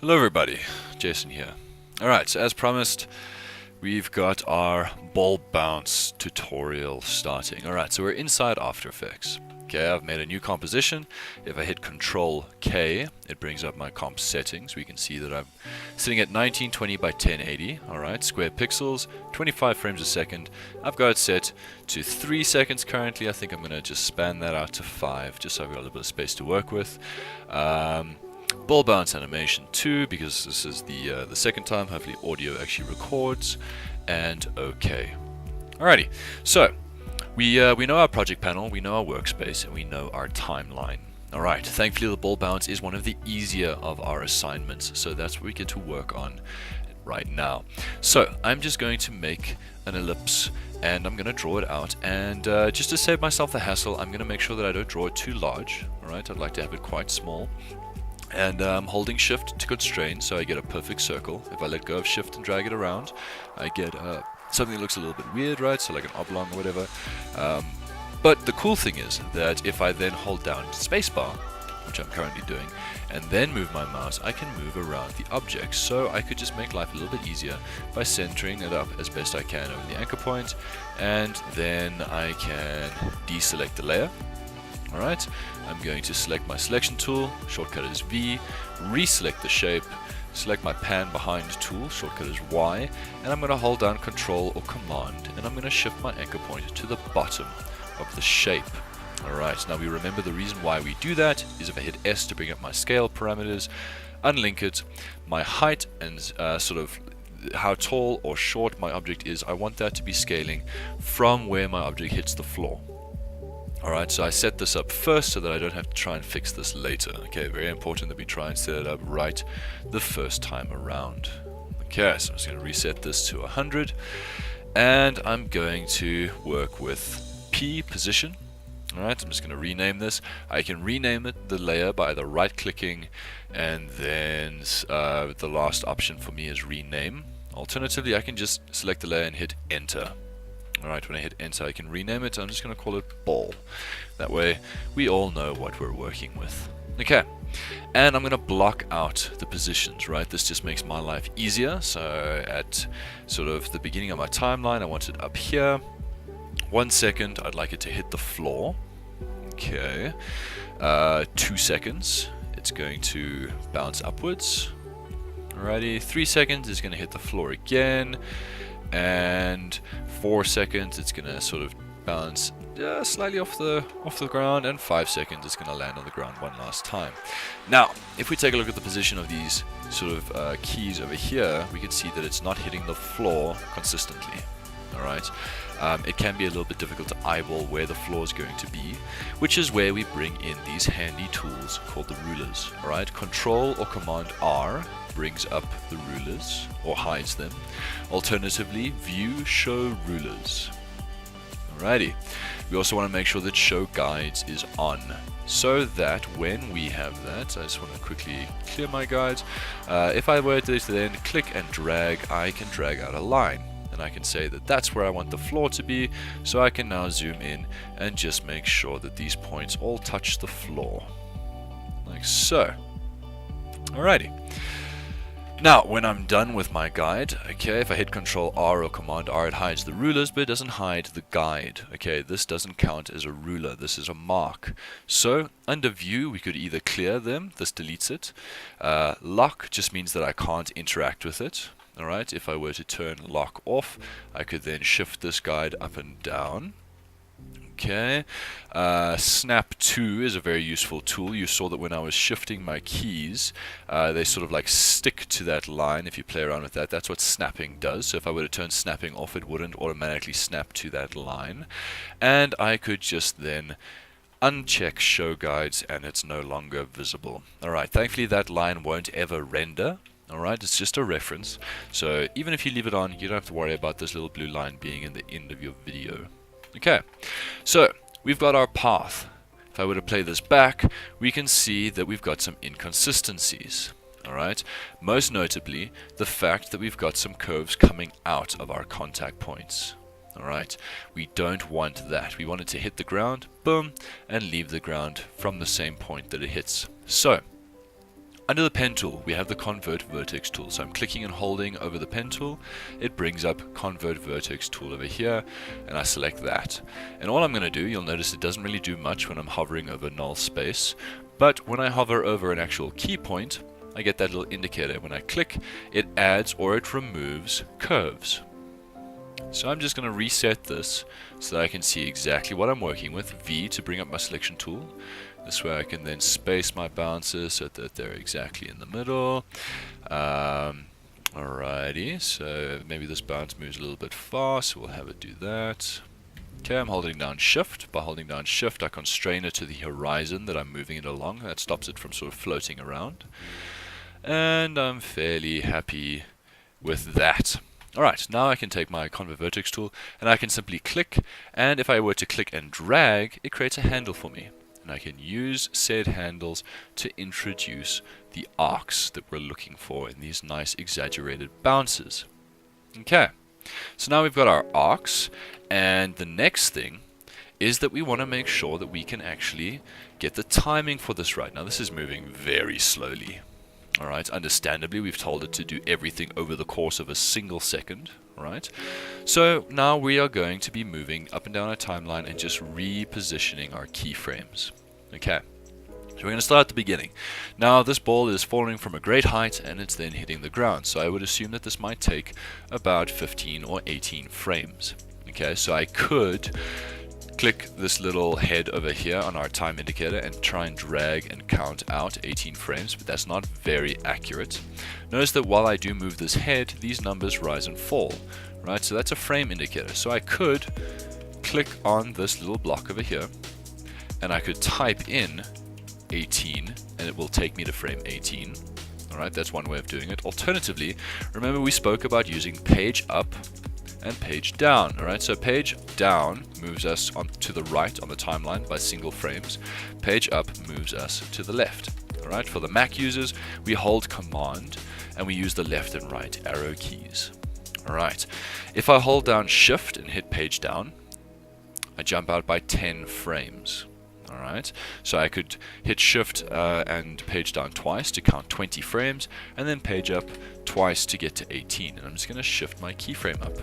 Hello everybody, Jason here. Alright, so as promised, we've got our ball bounce tutorial starting. Alright, so we're inside After Effects. Okay, I've made a new composition. If I hit Control K, it brings up my comp settings. We can see that I'm sitting at 1920 by 1080. Alright, square pixels, 25 frames a second. I've got it set to 3 seconds currently. I think I'm going to just span that out to 5, just so I've got a little bit of space to work with. Ball bounce animation 2, because this is the second time. Hopefully audio actually records, and OK. Alrighty, so we know our project panel, we know our workspace, and we know our timeline. Alright, thankfully the ball bounce is one of the easier of our assignments, so that's what we get to work on right now. So I'm just going to make an ellipse and I'm going to draw it out, and just to save myself the hassle, I'm going to make sure that I don't draw it too large. Alright, I'd like to have it quite small. And I'm holding shift to constrain, so I get a perfect circle. If I let go of shift and drag it around, I get something that looks a little bit weird, right? So like an oblong or whatever. But the cool thing is that if I then hold down spacebar, which I'm currently doing, and then move my mouse, I can move around the object. So I could just make life a little bit easier by centering it up as best I can over the anchor point, and then I can deselect the layer. Alright, I'm going to select my selection tool, shortcut is V, reselect the shape, select my pan behind tool, shortcut is Y, and I'm going to hold down Control or Command, and I'm going to shift my anchor point to the bottom of the shape. Alright, now we remember the reason why we do that is if I hit S to bring up my scale parameters, unlink it, my height and sort of how tall or short my object is, I want that to be scaling from where my object hits the floor. Alright, so I set this up first so that I don't have to try and fix this later. Okay, very important that we try and set it up right the first time around. Okay, so I'm just going to reset this to 100, and I'm going to work with P position. Alright, I'm just going to rename this. I can rename it the layer by either right clicking, and then the last option for me is rename. Alternatively, I can just select the layer and hit enter. Alright, when I hit enter I can rename it. I'm just going to call it ball. That way we all know what we're working with. Okay, and I'm going to block out the positions, right? This just makes my life easier. So at sort of the beginning of my timeline, I want it up here. 1 second, I'd like it to hit the floor. Okay, 2 seconds, it's going to bounce upwards. Alrighty, 3 seconds, it's going to hit the floor again. And 4 seconds, it's going to sort of bounce slightly off the ground, and 5 seconds, it's going to land on the ground one last time. Now, if we take a look at the position of these sort of keys over here, we can see that it's not hitting the floor consistently. Alright, it can be a little bit difficult to eyeball where the floor is going to be, which is where we bring in these handy tools called the rulers. Alright, Control or Command R brings up the rulers or hides them. Alternatively, View Show Rulers. Alrighty, we also want to make sure that Show Guides is on, so that when we have that, I just want to quickly clear my guides. If I were to then click and drag, I can drag out a line. And I can say that that's where I want the floor to be, so I can now zoom in and just make sure that these points all touch the floor, like so. Alrighty. Now, when I'm done with my guide, okay, if I hit Control R or Command R, it hides the rulers, but it doesn't hide the guide. Okay, this doesn't count as a ruler, this is a mark. So, under View, we could either clear them, this deletes it. Lock just means that I can't interact with it. Alright, if I were to turn lock off, I could then shift this guide up and down. Okay, Snap to is a very useful tool. You saw that when I was shifting my keys, they sort of like stick to that line. If you play around with that, that's what snapping does. So if I were to turn snapping off, it wouldn't automatically snap to that line. And I could just then uncheck show guides, and it's no longer visible. Alright, thankfully that line won't ever render. Alright, it's just a reference, so even if you leave it on, you don't have to worry about this little blue line being in the end of your video. Okay, so we've got our path. If I were to play this back, we can see that we've got some inconsistencies. Alright, most notably the fact that we've got some curves coming out of our contact points. Alright, we don't want that. We want it to hit the ground, boom, and leave the ground from the same point that it hits. So, Under the pen tool, we have the convert vertex tool. So I'm clicking and holding over the pen tool. It brings up convert vertex tool over here, and I select that. And all I'm going to do, you'll notice it doesn't really do much when I'm hovering over null space, but when I hover over an actual key point, I get that little indicator. When I click, it adds or it removes curves. So I'm just going to reset this so that I can see exactly what I'm working with. V to bring up my selection tool. This way I can then space my bounces so that they're exactly in the middle. Alrighty, so maybe this bounce moves a little bit fast, so we'll have it do that. Okay, I'm holding down shift. By holding down shift, I constrain it to the horizon that I'm moving it along. That stops it from sort of floating around. And I'm fairly happy with that. Alright, now I can take my convert vertex tool and I can simply click, and if I were to click and drag, it creates a handle for me. And I can use said handles to introduce the arcs that we're looking for in these nice exaggerated bounces. Okay, so now we've got our arcs, and the next thing is that we want to make sure that we can actually get the timing for this right. Now this is moving very slowly. Alright, understandably we've told it to do everything over the course of a single second. Right, so now we are going to be moving up and down our timeline and just repositioning our keyframes. Okay, so we're going to start at the beginning. Now this ball is falling from a great height and it's then hitting the ground, so I would assume that this might take about 15 or 18 frames. Okay, so I could click this little head over here on our time indicator and try and drag and count out 18 frames, but that's not very accurate. Notice that while I do move this head, these numbers rise and fall, right? So that's a frame indicator. So I could click on this little block over here and I could type in 18 and it will take me to frame 18. Alright, that's one way of doing it. Alternatively, remember we spoke about using page up and page down. Alright, so page down moves us on to the right on the timeline by single frames. Page up moves us to the left. Alright, for the Mac users, we hold Command and we use the left and right arrow keys. Alright, if I hold down Shift and hit page down, I jump out by 10 frames. Alright, so I could hit Shift and page down twice to count 20 frames, and then page up twice to get to 18. And I'm just going to shift my keyframe up.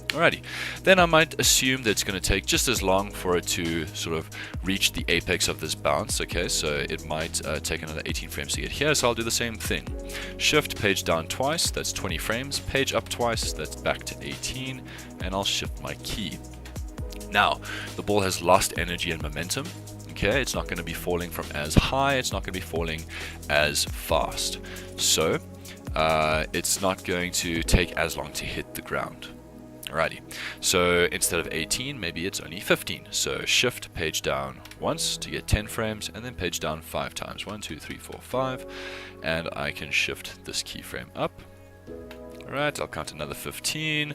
Alrighty, then I might assume that it's going to take just as long for it to sort of reach the apex of this bounce. Okay, so it might take another 18 frames to get here, so I'll do the same thing. Shift page down twice, that's 20 frames, page up twice, that's back to 18, and I'll shift my key. Now, the ball has lost energy and momentum. Okay, it's not going to be falling from as high, it's not going to be falling as fast. So, it's not going to take as long to hit the ground. Alrighty, so instead of 18, maybe it's only 15. So shift page down once to get 10 frames, and then page down 5 times. 1, 2, 3, 4, 5. And I can shift this keyframe up. Alright, I'll count another 15.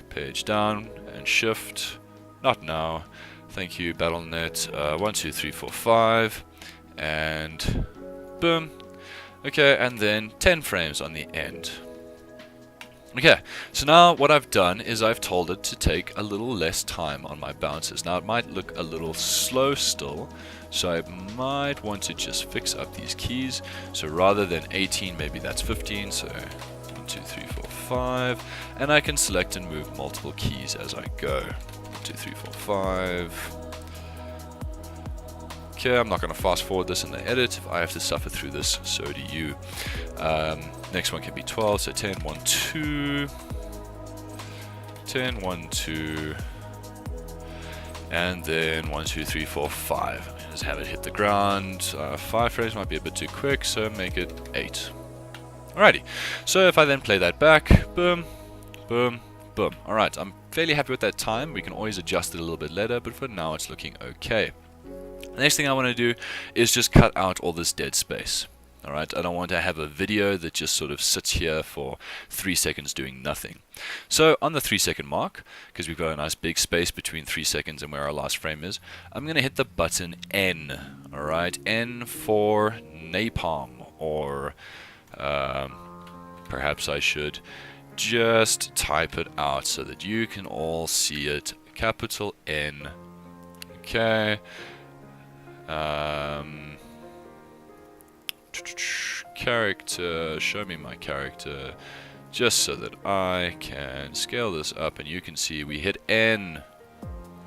Page down and shift. Not now. Thank you, BattleNet. 1, 2, 3, 4, 5. And boom. Okay, and then 10 frames on the end. Okay, so now what I've done is I've told it to take a little less time on my bounces. Now it might look a little slow still, so I might want to just fix up these keys. So rather than 18, maybe that's 15, so 1, 2, 3, 4, 5. And I can select and move multiple keys as I go. 1, 2, 3, 4, 5. Okay, I'm not going to fast forward this in the edit. If I have to suffer through this, so do you. Next one can be 12, so 10, 1, 2. 10, 1, 2. And then 1, 2, 3, 4, 5. Just have it hit the ground. 5 frames might be a bit too quick, so make it 8. Alrighty, so if I then play that back, boom, boom, boom. Alright, I'm fairly happy with that time. We can always adjust it a little bit later, but for now it's looking okay. The next thing I want to do is just cut out all this dead space. Alright, I don't want to have a video that just sort of sits here for 3 seconds doing nothing. So on the 3-second mark, because we've got a nice big space between 3 seconds and where our last frame is, I'm going to hit the button N. Alright, N for napalm, or perhaps I should just type it out so that you can all see it. Capital N. Okay. character, show me my character, just so that I can scale this up and you can see we hit N,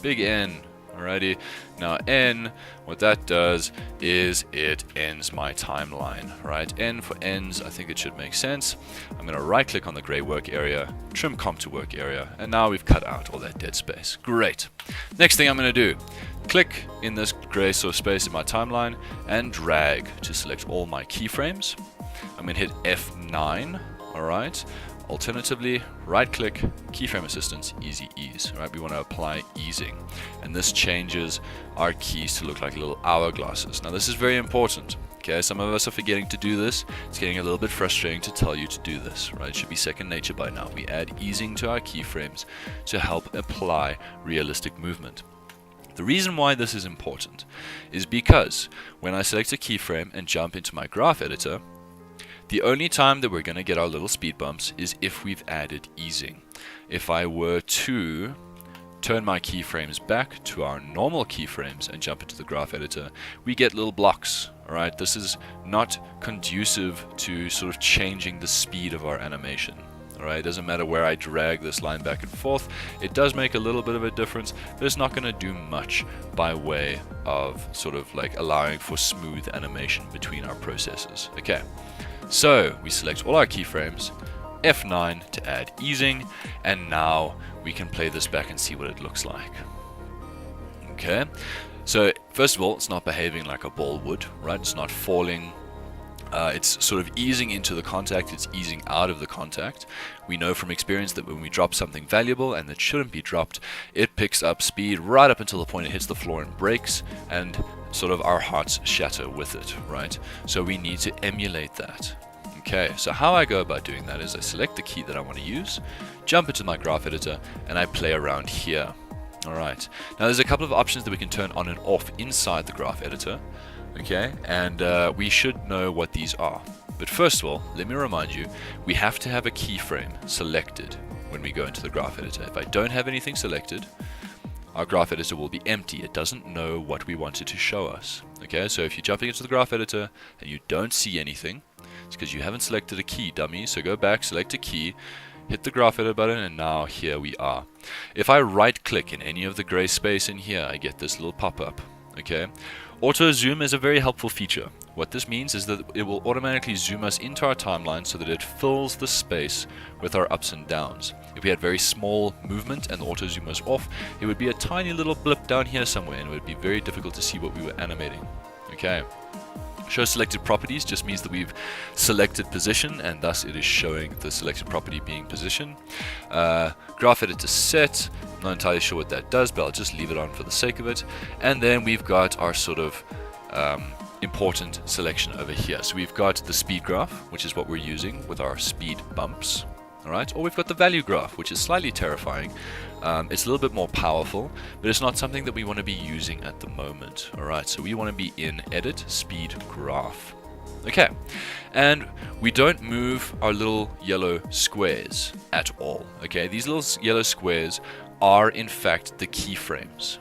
big N. Alrighty, now N, what that does is it ends my timeline, right? N for ends, I think it should make sense. I'm going to right click on the gray work area, trim comp to work area, and now we've cut out all that dead space. Great. Next thing I'm going to do, click in this gray sort of space in my timeline and drag to select all my keyframes. I'm going to hit F9, alright. Alternatively, right click, keyframe assistance, easy ease. Right, we want to apply easing, and this changes our keys to look like little hourglasses. Now this is very important. Okay, some of us are forgetting to do this. It's getting a little bit frustrating to tell you to do this. Right, it should be second nature by now. We add easing to our keyframes to help apply realistic movement. The reason why this is important is because when I select a keyframe and jump into my graph editor, the only time that we're going to get our little speed bumps is if we've added easing. If I were to turn my keyframes back to our normal keyframes and jump into the graph editor, we get little blocks. Alright, this is not conducive to sort of changing the speed of our animation. Alright, it doesn't matter where I drag this line back and forth, it does make a little bit of a difference, but it's not going to do much by way of sort of like allowing for smooth animation between our processes. Okay. So we select all our keyframes, F9 to add easing, and now we can play this back and see what it looks like. Okay, so first of all, it's not behaving like a ball would, right? It's not falling. It's sort of easing into the contact, it's easing out of the contact. We know from experience that when we drop something valuable and that shouldn't be dropped, it picks up speed right up until the point it hits the floor and breaks, and sort of our hearts shatter with it, right? So we need to emulate that. Okay, so how I go about doing that is I select the key that I want to use, jump into my graph editor, and I play around here. Alright, now there's a couple of options that we can turn on and off inside the graph editor. Okay, and we should know what these are. But first of all, let me remind you, we have to have a keyframe selected when we go into the graph editor. If I don't have anything selected, our graph editor will be empty. It doesn't know what we want it to show us. Okay, so if you're jumping into the graph editor and you don't see anything, it's because you haven't selected a key, dummy. So go back, select a key, hit the graph editor button, and now here we are. If I right click in any of the gray space in here, I get this little pop-up. Okay, auto zoom is a very helpful feature. What this means is that it will automatically zoom us into our timeline so that it fills the space with our ups and downs. If we had very small movement and the auto zoom was off, it would be a tiny little blip down here somewhere, and it would be very difficult to see what we were animating. Okay. Show selected properties just means that we've selected position, and thus it is showing the selected property being position. Graph editor set, I'm not entirely sure what that does, but I'll just leave it on for the sake of it. And then we've got our sort of important selection over here. So we've got the speed graph, which is what we're using with our speed bumps. Alright, or we've got the value graph, which is slightly terrifying. It's a little bit more powerful, but it's not something that we want to be using at the moment. Alright, so we want to be in Edit, Speed, Graph. Okay, and we don't move our little yellow squares at all. Okay, these little yellow squares are in fact the keyframes.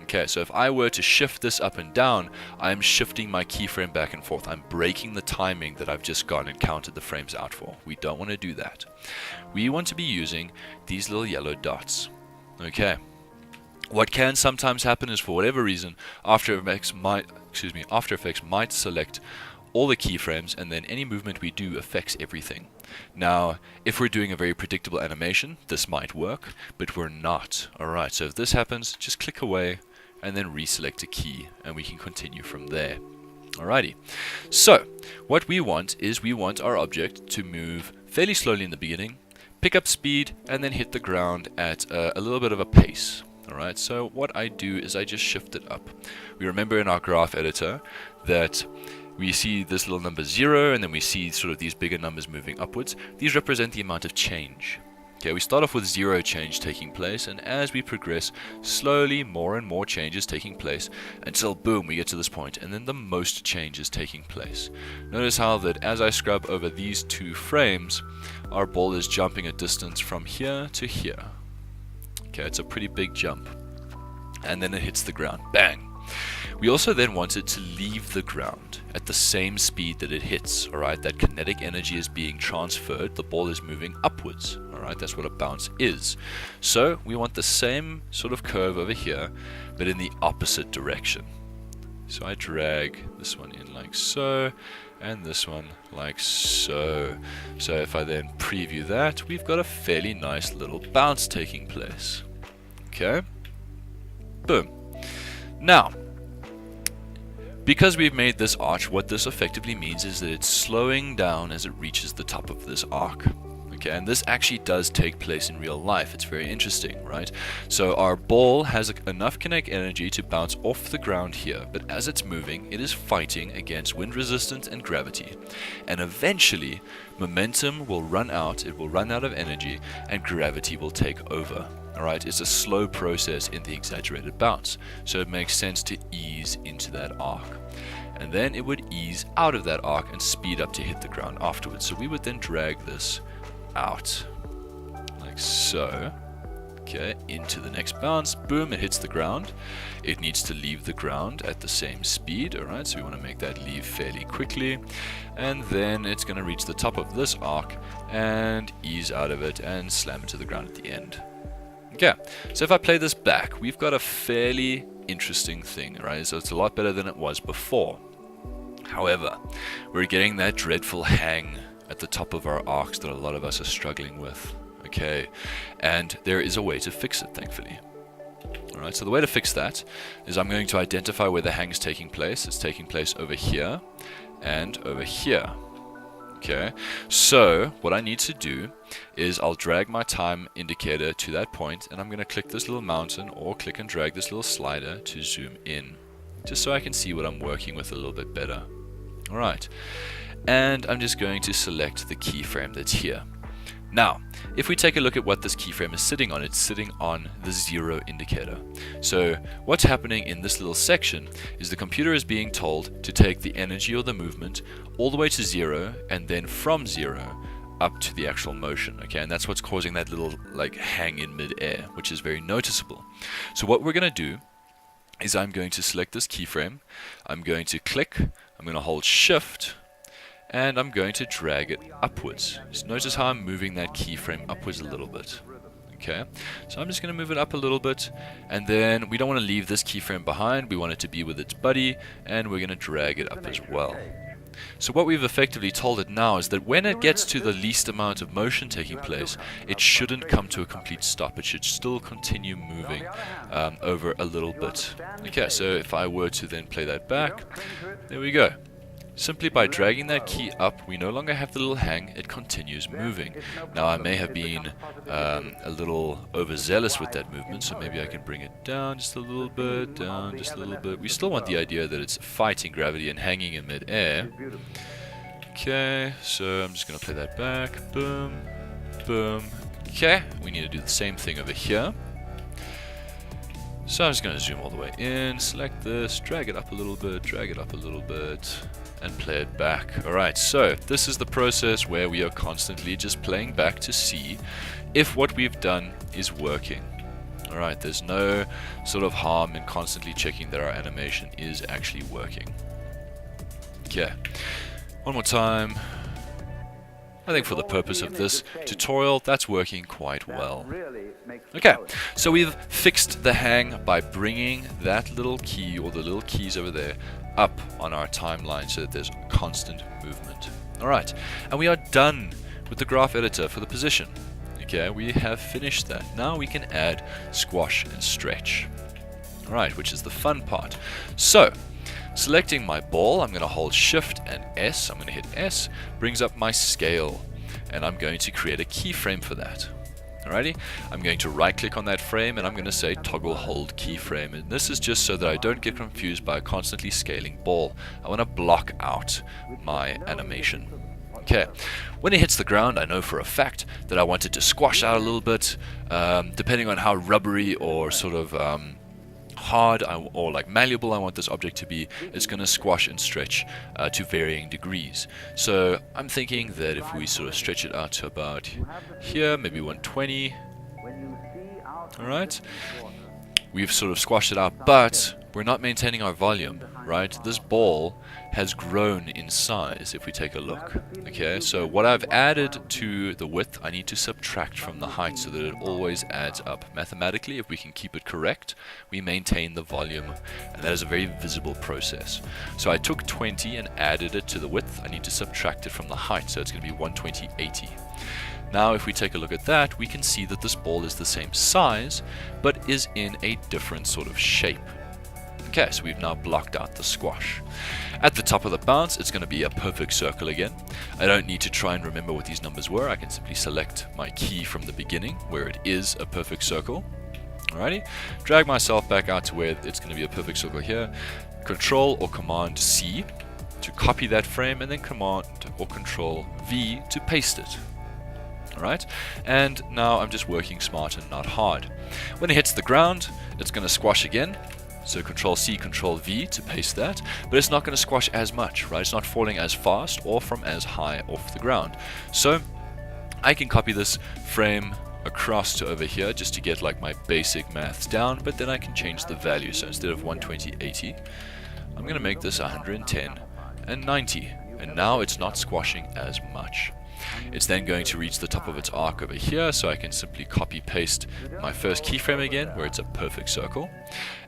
Okay, so if I were to shift this up and down, I'm shifting my keyframe back and forth. I'm breaking the timing that I've just gone and counted the frames out for. We don't want to do that. We want to be using these little yellow dots. Okay. What can sometimes happen is, for whatever reason, After Effects might select all the keyframes, and then any movement we do affects everything. Now, if we're doing a very predictable animation, this might work, but we're not. Alright, so if this happens, just click away, and then reselect a key, and we can continue from there. Alrighty, so what we want is we want our object to move fairly slowly in the beginning, pick up speed, and then hit the ground at a little bit of a pace. Alright, so what I do is I just shift it up. We remember in our graph editor that we see this little number 0, and then we see sort of these bigger numbers moving upwards. These represent the amount of change. Okay, we start off with 0 change taking place, and as we progress, slowly more and more changes taking place until boom, we get to this point, and then the most change is taking place. Notice how that as I scrub over these two frames, our ball is jumping a distance from here to here. Okay, it's a pretty big jump. And then it hits the ground. Bang! We also then want it to leave the ground at the same speed that it hits, alright? That kinetic energy is being transferred, the ball is moving upwards, alright? That's what a bounce is. So we want the same sort of curve over here, but in the opposite direction. So I drag this one in like so, and this one like so. So if I then preview that, we've got a fairly nice little bounce taking place. Okay? Boom. Now, because we've made this arch, what this effectively means is that it's slowing down as it reaches the top of this arc. Okay, and this actually does take place in real life. It's very interesting, right? So our ball has enough kinetic energy to bounce off the ground here, but as it's moving, it is fighting against wind resistance and gravity. And eventually, momentum will run out, it will run out of energy, and gravity will take over. Alright, it's a slow process in the exaggerated bounce, so it makes sense to ease into that arc. And then it would ease out of that arc and speed up to hit the ground afterwards. So we would then drag this out like so, okay, into the next bounce. Boom, it hits the ground. It needs to leave the ground at the same speed, alright, so we want to make that leave fairly quickly, and then it's going to reach the top of this arc and ease out of it and slam into the ground at the end. Okay, so if I play this back, we've got a fairly interesting thing, right? So it's a lot better than it was before. However, we're getting that dreadful hang at the top of our arcs that a lot of us are struggling with. Okay, and there is a way to fix it, thankfully. Alright, so the way to fix that is I'm going to identify where the hang is taking place. It's taking place over here and over here. Okay, so what I need to do is I'll drag my time indicator to that point, and I'm going to click this little mountain or click and drag this little slider to zoom in, just so I can see what I'm working with a little bit better. Alright, and I'm just going to select the keyframe that's here. Now, if we take a look at what this keyframe is sitting on, it's sitting on the 0 indicator. So what's happening in this little section is the computer is being told to take the energy or the movement all the way to 0, and then from 0 up to the actual motion. Okay, and that's what's causing that little like hang in mid-air, which is very noticeable. So what we're going to do is I'm going to select this keyframe, I'm going to click, I'm going to hold shift, and I'm going to drag it upwards. Just notice how I'm moving that keyframe upwards a little bit. Okay, so I'm just going to move it up a little bit, and then we don't want to leave this keyframe behind, we want it to be with its buddy, and we're going to drag it up as well. So what we've effectively told it now is that when it gets to the least amount of motion taking place, it shouldn't come to a complete stop. It should still continue moving over a little bit. Okay, so if I were to then play that back, there we go. Simply by dragging that key up, we no longer have the little hang, it continues moving. Now I may have been a little overzealous with that movement, so maybe I can bring it down just a little bit, down just a little bit. We still want the idea that it's fighting gravity and hanging in mid-air. Okay, so I'm just going to play that back. Boom, boom. Okay, we need to do the same thing over here. So I'm just going to zoom all the way in, select this, drag it up a little bit, drag it up a little bit, and play it back. Alright, so this is the process where we are constantly just playing back to see if what we've done is working. Alright, there's no sort of harm in constantly checking that our animation is actually working. Okay, one more time. I think for the purpose of this tutorial, that's working quite well. Okay, so we've fixed the hang by bringing that little key, or the little keys over there, up on our timeline so that there's constant movement. Alright, and we are done with the graph editor for the position. Okay, we have finished that. Now we can add squash and stretch. Alright, which is the fun part. So, selecting my ball, I'm going to hold Shift and S. I'm going to hit S, brings up my scale, and I'm going to create a keyframe for that. Alrighty, I'm going to right click on that frame and I'm going to say toggle hold keyframe, and this is just so that I don't get confused by a constantly scaling ball. I want to block out my animation. Okay, when it hits the ground, I know for a fact that I want it to squash out a little bit, depending on how rubbery or sort of hard or like malleable I want this object to be. It's going to squash and stretch to varying degrees. So I'm thinking that if we sort of stretch it out to about here, maybe 120. Alright, we've sort of squashed it out, but we're not maintaining our volume, right? This ball has grown in size if we take a look. Okay, so what I've added to the width, I need to subtract from the height so that it always adds up. Mathematically, if we can keep it correct, we maintain the volume, and that is a very visible process. So I took 20 and added it to the width. I need to subtract it from the height, so it's going to be 120/80. Now if we take a look at that, we can see that this ball is the same size, but is in a different sort of shape. Okay, so we've now blocked out the squash. At the top of the bounce, it's going to be a perfect circle again. I don't need to try and remember what these numbers were. I can simply select my key from the beginning, where it is a perfect circle. Alrighty, drag myself back out to where it's going to be a perfect circle here. Control or Command C to copy that frame, and then Command or Control V to paste it. Alright, and now I'm just working smart and not hard. When it hits the ground, it's going to squash again. So Control C, Control V to paste that, but it's not going to squash as much, right? It's not falling as fast or from as high off the ground. So I can copy this frame across to over here just to get like my basic maths down, but then I can change the value. So instead of 120/80, I'm going to make this 110 and 90, and now it's not squashing as much. It's then going to reach the top of its arc over here, so I can simply copy paste my first keyframe again where it's a perfect circle,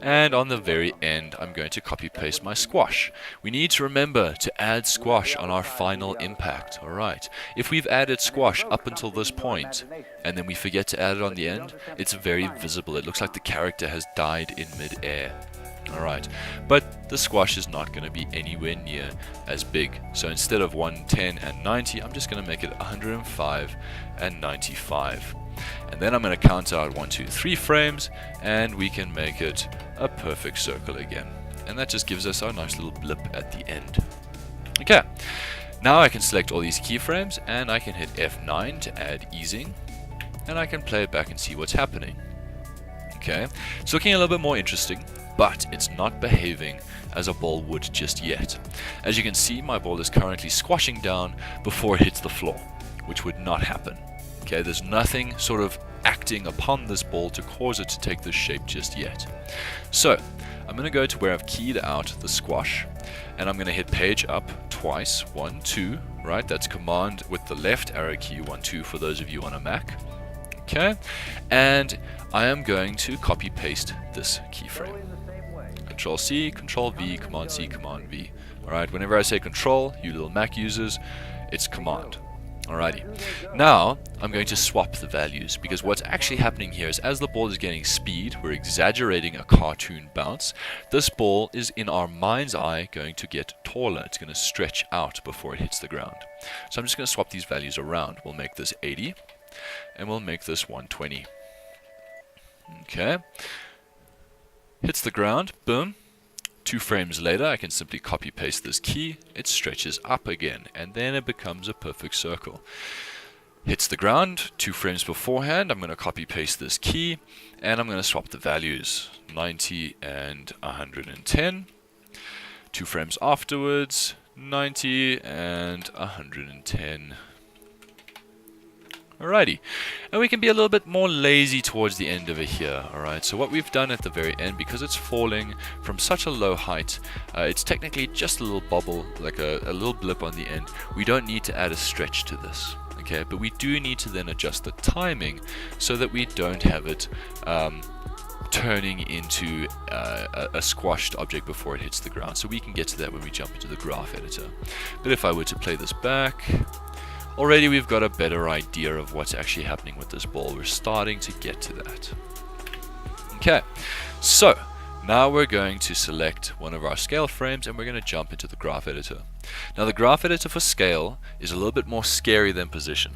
and on the very end I'm going to copy paste my squash. We need to remember to add squash on our final impact. Alright, if we've added squash up until this point and then we forget to add it on the end, it's very visible. It looks like the character has died in mid-air. Alright, but the squash is not going to be anywhere near as big. So instead of 110 and 90, I'm just going to make it 105 and 95. And then I'm going to count out 1, 2, 3 frames, and we can make it a perfect circle again. And that just gives us our nice little blip at the end. Okay, now I can select all these keyframes, and I can hit F9 to add easing, and I can play it back and see what's happening. Okay, it's looking a little bit more interesting, but it's not behaving as a ball would just yet. As you can see, my ball is currently squashing down before it hits the floor, which would not happen. Okay, there's nothing sort of acting upon this ball to cause it to take this shape just yet. So I'm going to go to where I've keyed out the squash, and I'm going to hit page up twice, 1, 2, right? That's command with the left arrow key, 1, 2 for those of you on a Mac. Okay, and I am going to copy paste this keyframe. Control C, Control V, Command C, Command V. Alright, whenever I say Control, you little Mac users, it's Command. Alrighty. Now, I'm going to swap the values, because what's actually happening here is as the ball is gaining speed, we're exaggerating a cartoon bounce. This ball is, in our mind's eye, going to get taller. It's going to stretch out before it hits the ground. So I'm just going to swap these values around. We'll make this 80, and we'll make this 120. Okay. Hits the ground, boom. 2 frames later, I can simply copy paste this key. It stretches up again, and then it becomes a perfect circle. Hits the ground, 2 frames beforehand, I'm going to copy paste this key, and I'm going to swap the values, 90 and 110. 2 frames afterwards, 90 and 110. Alrighty, and we can be a little bit more lazy towards the end over here. Alright, so what we've done at the very end, because it's falling from such a low height, it's technically just a little bubble, like a little blip on the end. We don't need to add a stretch to this, okay, but we do need to then adjust the timing so that we don't have it turning into a squashed object before it hits the ground. So we can get to that when we jump into the graph editor. But if I were to play this back, already we've got a better idea of what's actually happening with this ball. We're starting to get to that. Okay, so now we're going to select one of our scale frames and we're going to jump into the graph editor. Now the graph editor for scale is a little bit more scary than position.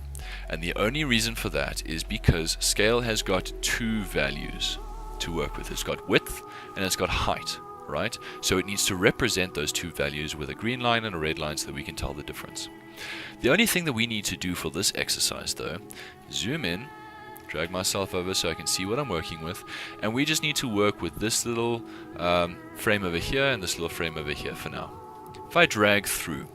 And the only reason for that is because scale has got 2 values to work with. It's got width and it's got height, right? So it needs to represent those 2 values with a green line and a red line so that we can tell the difference. The only thing that we need to do for this exercise though, zoom in, drag myself over so I can see what I'm working with, and we just need to work with this little frame over here and this little frame over here for now. If I drag through,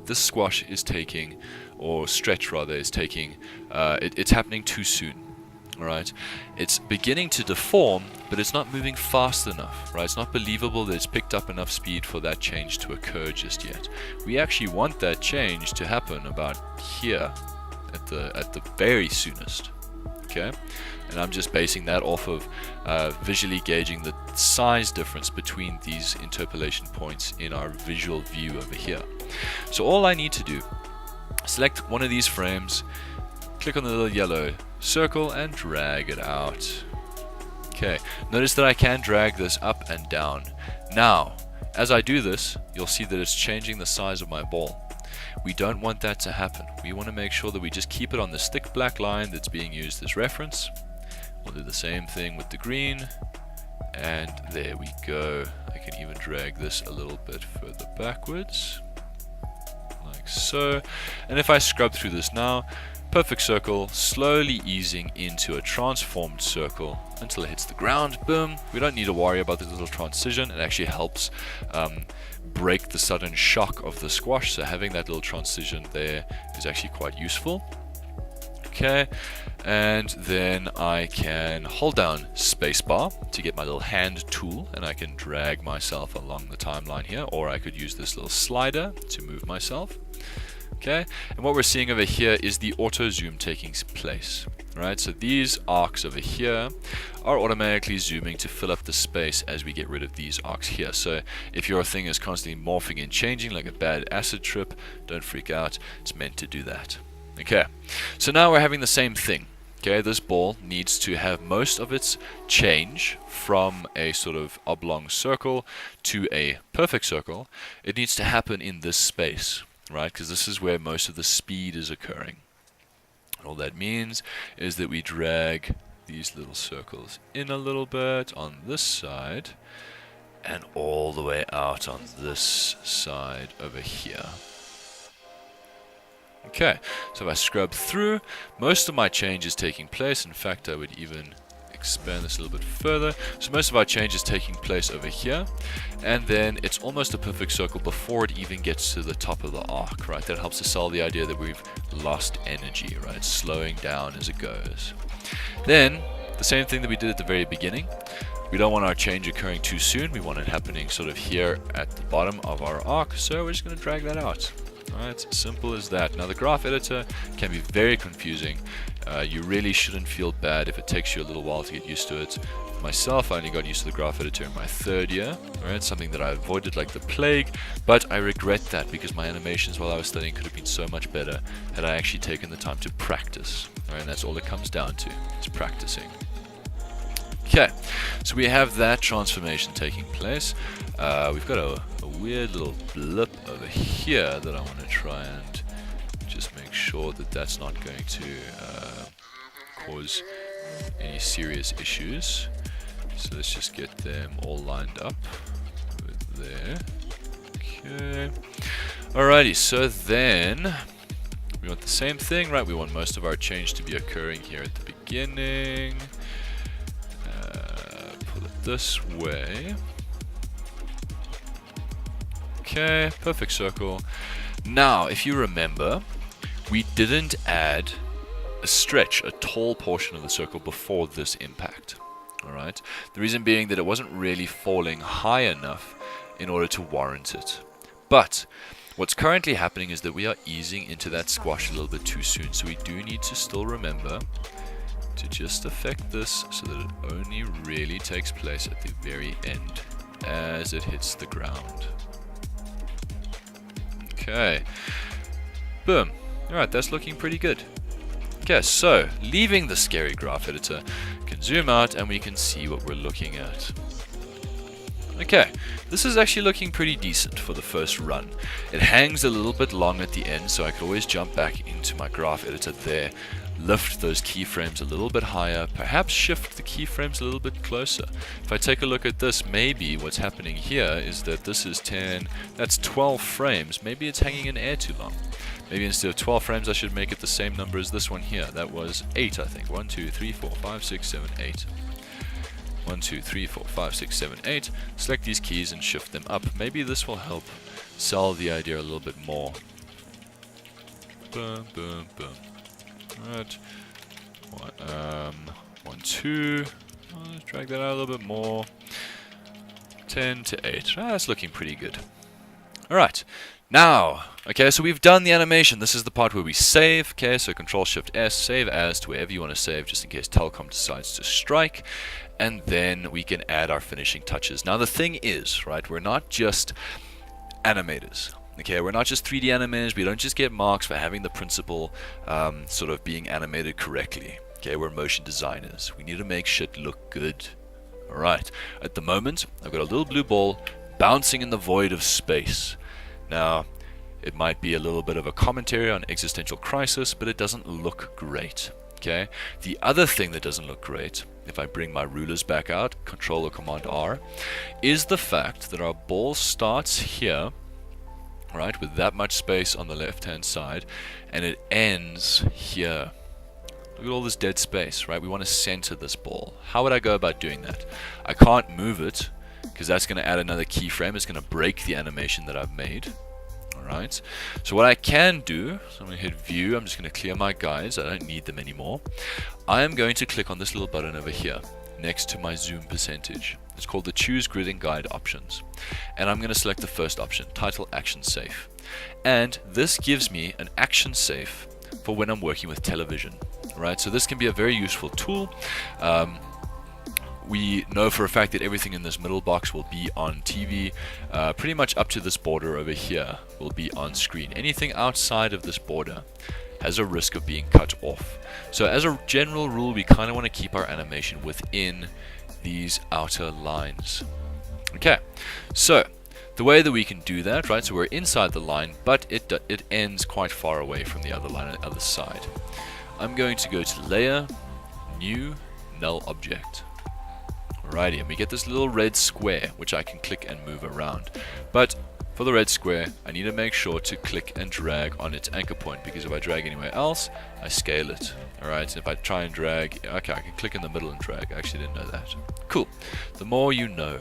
this squash is taking, or stretch rather, is taking, it's happening too soon. Alright, it's beginning to deform, but it's not moving fast enough, right? It's not believable that it's picked up enough speed for that change to occur just yet. We actually want that change to happen about here at the very soonest. Okay, and I'm just basing that off of visually gauging the size difference between these interpolation points in our visual view over here. So all I need to do, select one of these frames, click on the little yellow circle and drag it out. Okay, notice that I can drag this up and down. Now, as I do this, you'll see that it's changing the size of my ball. We don't want that to happen. We want to make sure that we just keep it on the thick black line that's being used as reference. We'll do the same thing with the green, and there we go. I can even drag this a little bit further backwards, like so. And if I scrub through this now, perfect circle, slowly easing into a transformed circle until it hits the ground. Boom. We don't need to worry about this little transition. It actually helps break the sudden shock of the squash, so having that little transition there is actually quite useful. Okay, and then I can hold down spacebar to get my little hand tool, and I can drag myself along the timeline here, or I could use this little slider to move myself. Okay, and what we're seeing over here is the auto zoom taking place. Right, so these arcs over here are automatically zooming to fill up the space as we get rid of these arcs here. So if your thing is constantly morphing and changing like a bad acid trip, don't freak out, it's meant to do that. Okay, so now we're having the same thing. Okay, this ball needs to have most of its change from a sort of oblong circle to a perfect circle. It needs to happen in this space, right? Because this is where most of the speed is occurring. All that means is that we drag these little circles in a little bit on this side and all the way out on this side over here. Okay, so if I scrub through, most of my change is taking place. In fact, I would even expand this a little bit further. So most of our change is taking place over here, and then it's almost a perfect circle before it even gets to the top of the arc, right? That helps to sell the idea that we've lost energy, right? It's slowing down as it goes. Then, the same thing that we did at the very beginning. We don't want our change occurring too soon. We want it happening sort of here at the bottom of our arc, so we're just going to drag that out. Alright, simple as that. Now the graph editor can be very confusing. You really shouldn't feel bad if it takes you a little while to get used to it. Myself, I only got used to the graph editor in my 3rd year. Alright, something that I avoided like the plague, but I regret that because my animations while I was studying could have been so much better had I actually taken the time to practice. Alright, and that's all it comes down to, is practicing. Okay, so we have that transformation taking place. We've got a weird little blip over here that I want to try and just make sure that that's not going to cause any serious issues. So let's just get them all lined up over there. Okay. Alrighty, so then we want the same thing, right? We want most of our change to be occurring here at the beginning. Pull it this way. Okay, perfect circle. Now, if you remember, we didn't add a stretch, a tall portion of the circle before this impact. Alright? The reason being that it wasn't really falling high enough in order to warrant it. But what's currently happening is that we are easing into that squash a little bit too soon. So we do need to still remember to just affect this so that it only really takes place at the very end as it hits the ground. Okay. Boom. Alright, that's looking pretty good. Okay, so leaving the scary graph editor, we can zoom out and we can see what we're looking at. Okay, this is actually looking pretty decent for the first run. It hangs a little bit long at the end, so I could always jump back into my graph editor there, lift those keyframes a little bit higher, perhaps shift the keyframes a little bit closer. If I take a look at this, maybe what's happening here is that this is 10, that's 12 frames. Maybe it's hanging in air too long. Maybe instead of 12 frames, I should make it the same number as this one here. That was 8, I think. 1, 2, 3, 4, 5, 6, 7, 8. 1, 2, 3, 4, 5, 6, 7, 8. Select these keys and shift them up. Maybe this will help sell the idea a little bit more. Boom, boom, boom. Alright. 1, 2. Let's drag that out a little bit more. 10 to 8. That's looking pretty good. Alright. Now, okay, so we've done the animation. This is the part where we save. Okay, so Control-Shift-S, save as to wherever you want to save, just in case Telkom decides to strike. And then we can add our finishing touches. Now, the thing is, right, we're not just animators. Okay, we're not just 3D animators. We don't just get marks for having the principle sort of being animated correctly. Okay, we're motion designers. We need to make shit look good. Alright, at the moment, I've got a little blue ball bouncing in the void of space. Now, it might be a little bit of a commentary on existential crisis, but it doesn't look great. Okay. The other thing that doesn't look great, if I bring my rulers back out, Control or Command R, is the fact that our ball starts here, right, with that much space on the left-hand side, and it ends here. Look at all this dead space, right? We want to center this ball. How would I go about doing that? I can't move it, because that's going to add another keyframe. It's going to break the animation that I've made. Alright, so what I can do, so I'm going to hit View, I'm just going to clear my guides, I don't need them anymore. I am going to click on this little button over here, next to my zoom percentage. It's called the Choose Grid and Guide options. And I'm going to select the first option, Title Action Safe. And this gives me an action safe for when I'm working with television. Right, so this can be a very useful tool. We know for a fact that everything in this middle box will be on TV. Pretty much up to this border over here will be on screen. Anything outside of this border has a risk of being cut off. So as a general rule, we kind of want to keep our animation within these outer lines. Okay, so the way that we can do that, right, so we're inside the line, but it ends quite far away from the other line on the other side. I'm going to go to Layer, New, Null Object. Alrighty, and we get this little red square, which I can click and move around. But for the red square, I need to make sure to click and drag on its anchor point, because if I drag anywhere else, I scale it. Alright, and if I try and drag, okay, I can click in the middle and drag. I actually didn't know that. Cool. The more you know.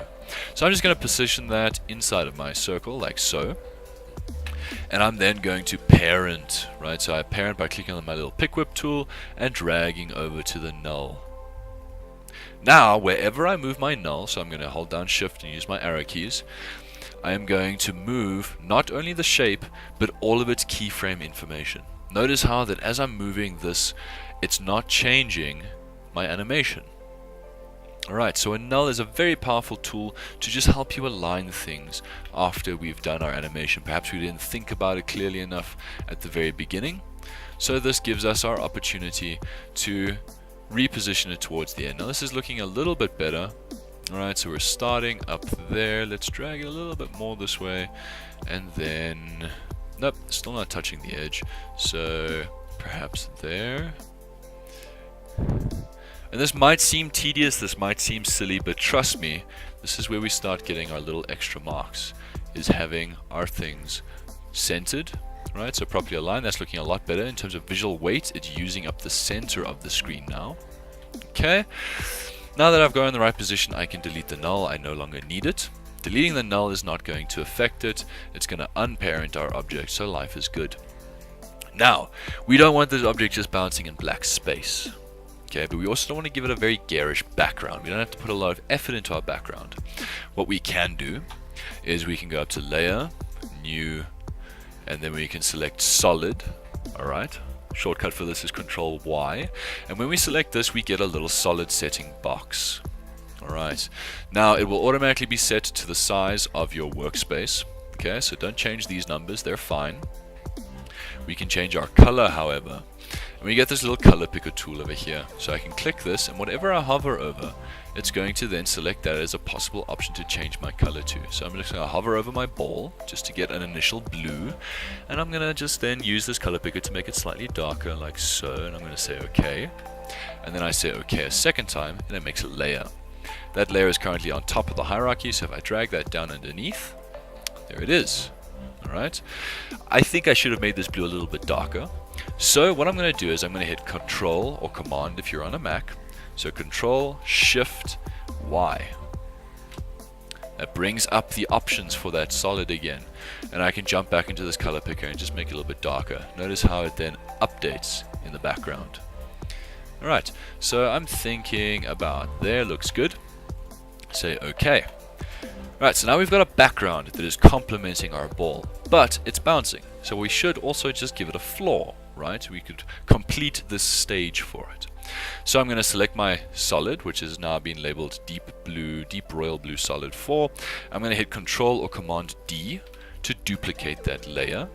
So I'm just going to position that inside of my circle, like so. And I'm then going to parent, right? So I parent by clicking on my little pick whip tool and dragging over to the null. Now, wherever I move my null, so I'm going to hold down Shift and use my arrow keys, I am going to move not only the shape, but all of its keyframe information. Notice how that as I'm moving this, it's not changing my animation. Alright, so a null is a very powerful tool to just help you align things after we've done our animation. Perhaps we didn't think about it clearly enough at the very beginning. So this gives us our opportunity to reposition it towards the end. Now this is looking a little bit better. Alright, so we're starting up there. Let's drag it a little bit more this way. And then, nope, still not touching the edge. So perhaps there. And this might seem tedious, this might seem silly, but trust me, this is where we start getting our little extra marks, is having our things centered. Right, so properly aligned. That's looking a lot better in terms of visual weight. It's using up the center of the screen now. Okay, now that I've got in the right position, I can delete the null. I no longer need it. Deleting the null is not going to affect it. It's going to unparent our object, so life is good. Now, we don't want this object just bouncing in black space. Okay, but we also don't want to give it a very garish background. We don't have to put a lot of effort into our background. What we can do is we can go up to Layer, New, and then we can select Solid. Alright, shortcut for this is Control Y, and when we select this, we get a little solid setting box. Alright, now it will automatically be set to the size of your workspace. Okay, so don't change these numbers, they're fine. We can change our color, however, and we get this little color picker tool over here. So I can click this, and whatever I hover over, it's going to then select that as a possible option to change my color to. So I'm just going to hover over my ball just to get an initial blue, and I'm going to just then use this color picker to make it slightly darker, like so, and I'm going to say OK. And then I say OK a second time, and it makes a layer. That layer is currently on top of the hierarchy, so if I drag that down underneath, there it is. Alright, I think I should have made this blue a little bit darker. So what I'm going to do is I'm going to hit Control or Command if you're on a Mac. So Control Shift Y. That brings up the options for that solid again. And I can jump back into this color picker and just make it a little bit darker. Notice how it then updates in the background. Alright, so I'm thinking about there, looks good. Say OK. Right, so now we've got a background that is complementing our ball, but it's bouncing. So we should also just give it a floor, right? We could complete this stage for it. So I'm going to select my solid, which has now been labeled deep royal blue solid 4. I'm going to hit Control or Command D to duplicate that layer.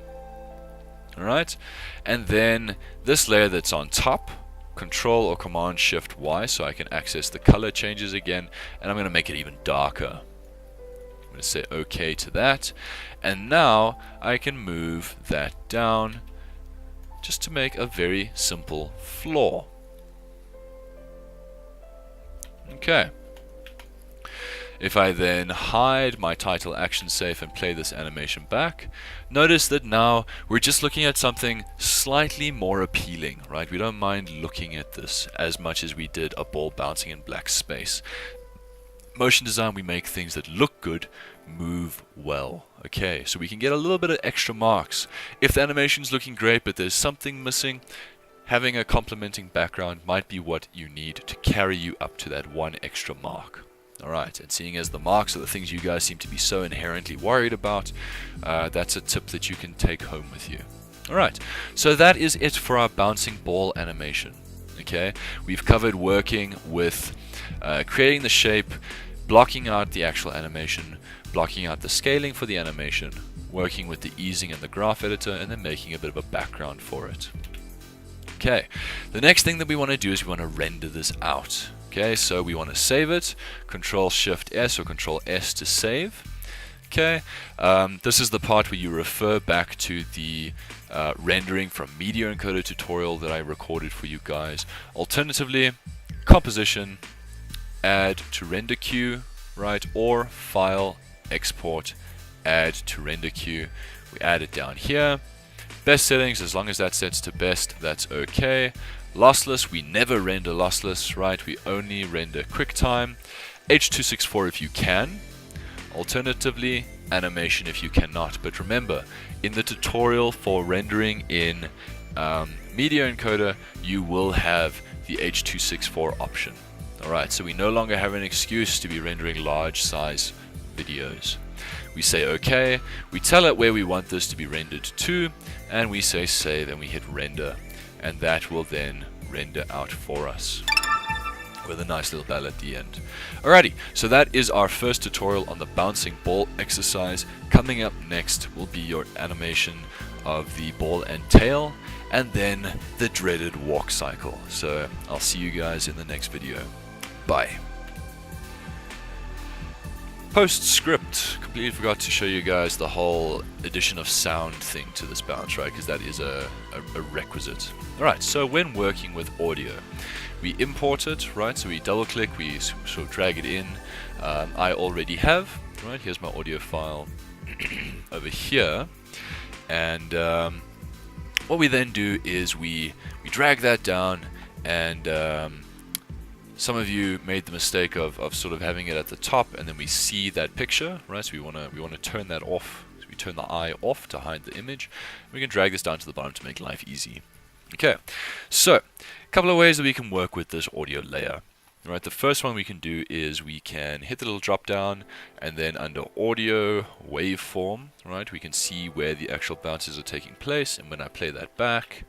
Alright, and then this layer that's on top, Control or Command Shift Y, so I can access the color changes again, and I'm going to make it even darker. I'm going to say OK to that, and now I can move that down just to make a very simple floor. Okay. If I then hide my title action safe and play this animation back, notice that now we're just looking at something slightly more appealing, right? We don't mind looking at this as much as we did a ball bouncing in black space. Motion design, we make things that look good, move well. Okay, so we can get a little bit of extra marks. If the animation's looking great but there's something missing, having a complementing background might be what you need to carry you up to that one extra mark. Alright, and seeing as the marks are the things you guys seem to be so inherently worried about, that's a tip that you can take home with you. Alright, so that is it for our bouncing ball animation. Okay, we've covered working with creating the shape, blocking out the actual animation, blocking out the scaling for the animation, working with the easing and the graph editor, and then making a bit of a background for it. Okay, the next thing that we want to do is we want to render this out. Okay, so we want to save it, Control Shift S or Control S to save. Okay, this is the part where you refer back to the rendering from Media Encoder tutorial that I recorded for you guys. Alternatively, composition, add to render queue, right, or file, export, add to render queue. We add it down here. Best settings, as long as that sets to best, that's okay. Lossless, we never render lossless, right? We only render QuickTime. H.264 if you can. Alternatively, animation if you cannot. But remember, in the tutorial for rendering in Media Encoder, you will have the H.264 option. Alright, so we no longer have an excuse to be rendering large size videos. We say OK, we tell it where we want this to be rendered to, and we say save and we hit render. And that will then render out for us with a nice little bell at the end. Alrighty, so that is our first tutorial on the bouncing ball exercise. Coming up next will be your animation of the ball and tail, and then the dreaded walk cycle. So I'll see you guys in the next video. Bye. Postscript. Completely forgot to show you guys the whole addition of sound thing to this bounce, right? Because that is a requisite. Alright, so when working with audio, we import it, right? So we double click, we sort of drag it in. I already have, right? Here's my audio file over here. And what we then do is we drag that down, and some of you made the mistake of sort of having it at the top, and then we see that picture, right? So we want to turn that off. So we turn the eye off to hide the image. We can drag this down to the bottom to make life easy. Okay, so a couple of ways that we can work with this audio layer. Right, the first one we can do is we can hit the little drop down, and then under audio waveform, right, we can see where the actual bounces are taking place, and when I play that back,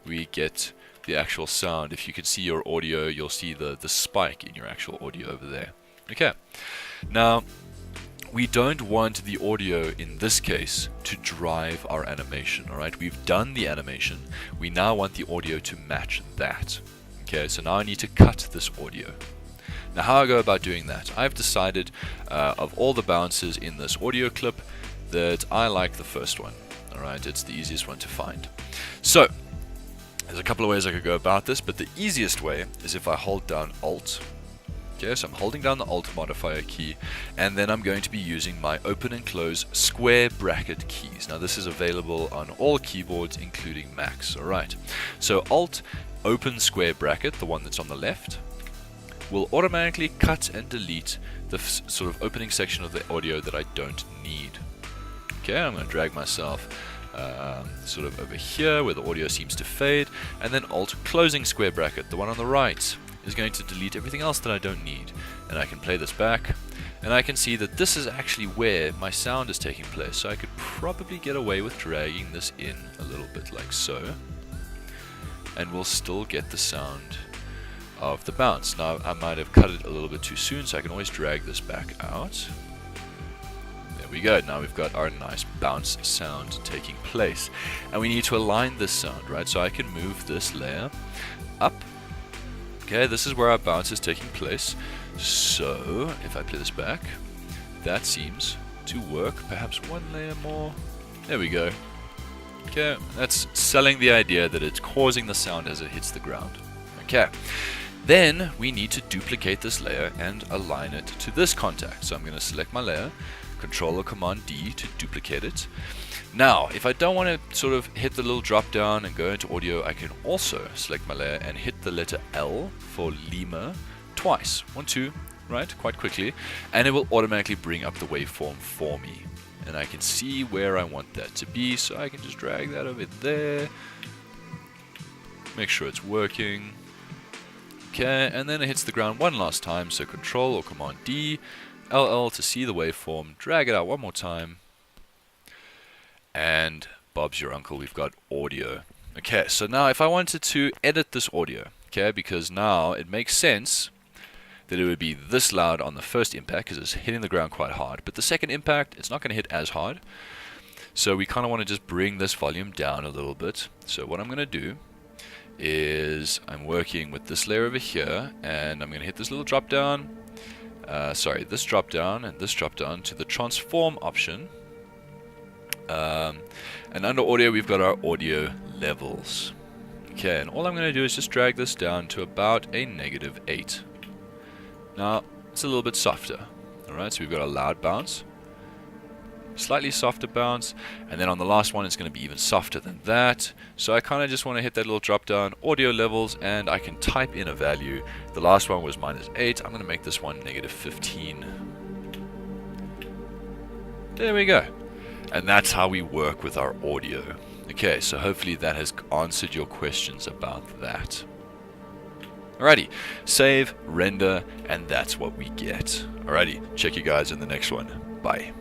we get the actual sound. If you can see your audio, you'll see the spike in your actual audio over there. Okay, now we don't want the audio in this case to drive our animation. Alright, we've done the animation, we now want the audio to match that. Okay, so now I need to cut this audio. Now how I go about doing that, I've decided of all the bounces in this audio clip that I like the first one. Alright, it's the easiest one to find. So there's a couple of ways I could go about this, but the easiest way is if I hold down Alt. Okay, so I'm holding down the Alt modifier key, and then I'm going to be using my open and close square bracket keys. Now this is available on all keyboards, including Macs. Alright, so Alt open square bracket, the one that's on the left, will automatically cut and delete the sort of opening section of the audio that I don't need. Okay, I'm going to drag myself sort of over here where the audio seems to fade, and then Alt closing square bracket, the one on the right, is going to delete everything else that I don't need. And I can play this back, and I can see that this is actually where my sound is taking place. So I could probably get away with dragging this in a little bit like so, and we'll still get the sound of the bounce. Now I might have cut it a little bit too soon, so I can always drag this back out. There we go. Now we've got our nice bounce sound taking place, and we need to align this sound, right? So I can move this layer up. Okay, this is where our bounce is taking place. So if I play this back, that seems to work. Perhaps one layer more. There we go. Okay, that's selling the idea that it's causing the sound as it hits the ground. Okay, then we need to duplicate this layer and align it to this contact. So I'm going to select my layer, Control or Command D to duplicate it. Now, if I don't want to sort of hit the little drop down and go into audio, I can also select my layer and hit the letter L for Lima twice. 1, 2, right? Quite quickly. And it will automatically bring up the waveform for me. And I can see where I want that to be, so I can just drag that over there. Make sure it's working. Okay, and then it hits the ground one last time, so Control or Command D, LL to see the waveform, drag it out one more time. And Bob's your uncle, we've got audio. Okay, so now if I wanted to edit this audio, okay, because now it makes sense that it would be this loud on the first impact because it's hitting the ground quite hard, but the second impact it's not going to hit as hard, so we kind of want to just bring this volume down a little bit. So what I'm going to do is I'm working with this layer over here, and I'm going to hit this little drop down, this drop down and this drop down to the transform option. And under audio we've got our audio levels. Okay, and all I'm going to do is just drag this down to about a -8. Now it's a little bit softer. Alright, so we've got a loud bounce, slightly softer bounce, and then on the last one it's going to be even softer than that. So I kind of just want to hit that little drop down, audio levels, and I can type in a value. The last one was -8. I'm going to make this one -15. There we go. And that's how we work with our audio. Okay, so hopefully that has answered your questions about that. Alrighty, save, render, and that's what we get. Alrighty, check you guys in the next one. Bye.